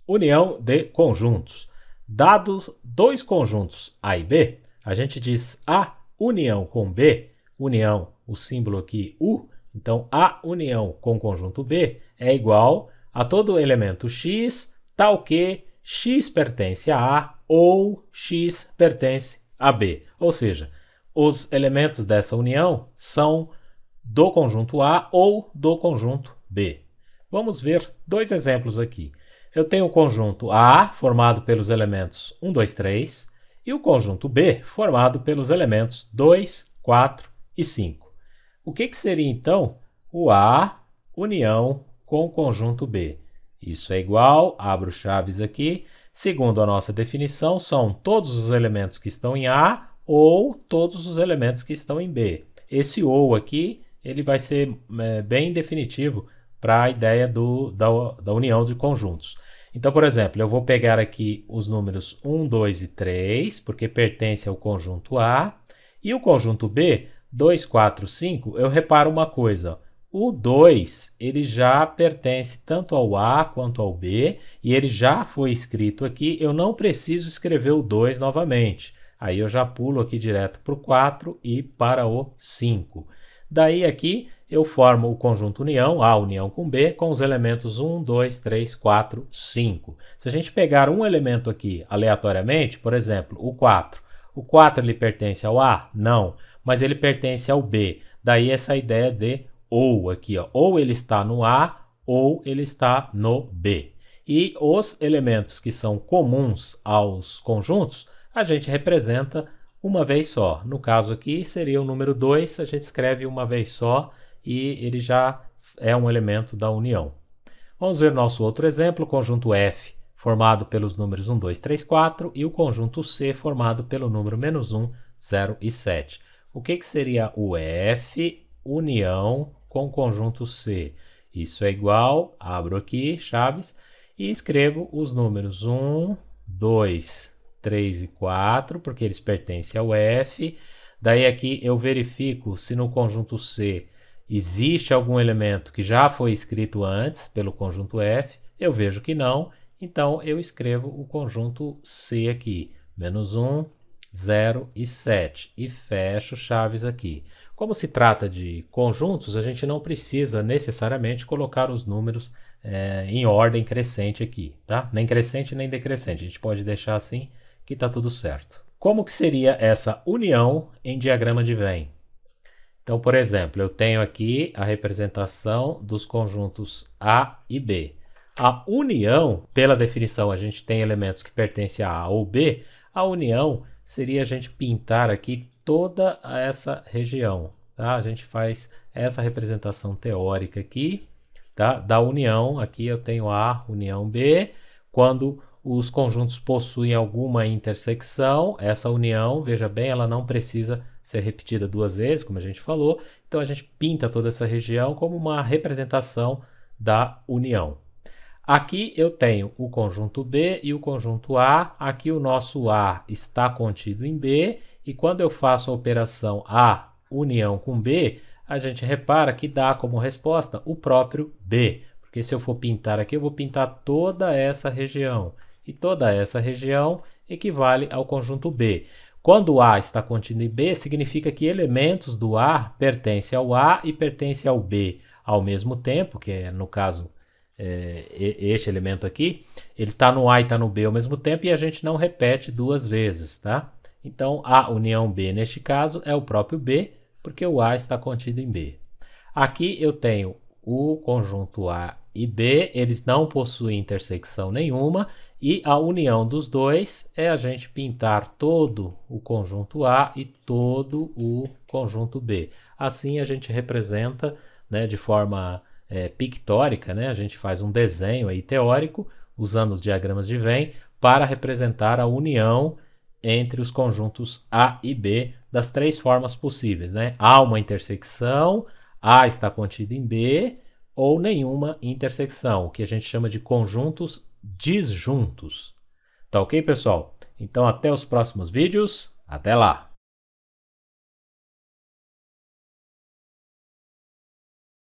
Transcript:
União de conjuntos. Dados dois conjuntos A e B, a gente diz A união com B, união, o símbolo aqui U, então A união com o conjunto B é igual a todo elemento X, tal que X pertence a A ou X pertence a B. Ou seja, os elementos dessa união são do conjunto A ou do conjunto B. Vamos ver dois exemplos aqui. Eu tenho o conjunto A, formado pelos elementos 1, 2, 3, e o conjunto B, formado pelos elementos 2, 4 e 5. O que seria, então, o A união com o conjunto B? Isso é igual, abro chaves aqui, segundo a nossa definição, são todos os elementos que estão em A ou todos os elementos que estão em B. Esse ou aqui, ele vai ser bem definitivo para a ideia da união de conjuntos. Então, por exemplo, eu vou pegar aqui os números 1, 2 e 3, porque pertence ao conjunto A, e o conjunto B, 2, 4, 5, eu reparo uma coisa, o 2 ele já pertence tanto ao A quanto ao B, e ele já foi escrito aqui, eu não preciso escrever o 2 novamente. Aí eu já pulo aqui direto para o 4 e para o 5. Daí aqui eu formo o conjunto união, A união com B, com os elementos 1, 2, 3, 4, 5. Se a gente pegar um elemento aqui aleatoriamente, por exemplo, o 4. O 4 ele pertence ao A? Não, mas ele pertence ao B. Daí essa ideia de ou aqui, ó. Ou ele está no A ou ele está no B. E os elementos que são comuns aos conjuntos, a gente representa uma vez só. No caso aqui seria o número 2, a gente escreve uma vez só e ele já é um elemento da união. Vamos ver nosso outro exemplo, o conjunto F, formado pelos números 1, 2, 3, 4 e o conjunto C, formado pelo número -1, 0 e 7. O que seria o F união com o conjunto C? Isso é igual, abro aqui, chaves, e escrevo os números 1, 2, 3 e 4, porque eles pertencem ao F. Daí aqui eu verifico se no conjunto C existe algum elemento que já foi escrito antes pelo conjunto F. Eu vejo que não, então eu escrevo o conjunto C aqui, -1, 0 e 7, e fecho chaves aqui. Como se trata de conjuntos, a gente não precisa necessariamente colocar os números em ordem crescente aqui, tá? Nem crescente nem decrescente, a gente pode deixar assim que está tudo certo. Como que seria essa união em diagrama de Venn? Então, por exemplo, eu tenho aqui a representação dos conjuntos A e B. A união, pela definição, a gente tem elementos que pertencem a A ou B. A união seria a gente pintar aqui toda essa região. Tá? A gente faz essa representação teórica aqui, tá? Da união. Aqui eu tenho A, união B. Quando os conjuntos possuem alguma intersecção, essa união, veja bem, ela não precisa ser repetida duas vezes, como a gente falou. Então a gente pinta toda essa região como uma representação da união. Aqui eu tenho o conjunto B e o conjunto A. Aqui o nosso A está contido em B. E quando eu faço a operação A união com B, a gente repara que dá como resposta o próprio B. Porque se eu for pintar aqui, eu vou pintar toda essa região. E toda essa região equivale ao conjunto B. Quando o A está contido em B, significa que elementos do A pertencem ao A e pertencem ao B ao mesmo tempo, que é, no caso, este elemento aqui, ele está no A e está no B ao mesmo tempo e a gente não repete duas vezes, tá? Então, A união B, neste caso, é o próprio B, porque o A está contido em B. Aqui eu tenho o conjunto A e B, eles não possuem intersecção nenhuma, e a união dos dois é a gente pintar todo o conjunto A e todo o conjunto B. Assim a gente representa, né, de forma pictórica, né, a gente faz um desenho aí teórico, usando os diagramas de Venn, para representar a união entre os conjuntos A e B das três formas possíveis, né? Há uma intersecção, A está contido em B, ou nenhuma intersecção, o que a gente chama de conjuntos disjuntos. Tá ok, pessoal? Então até os próximos vídeos. Até lá!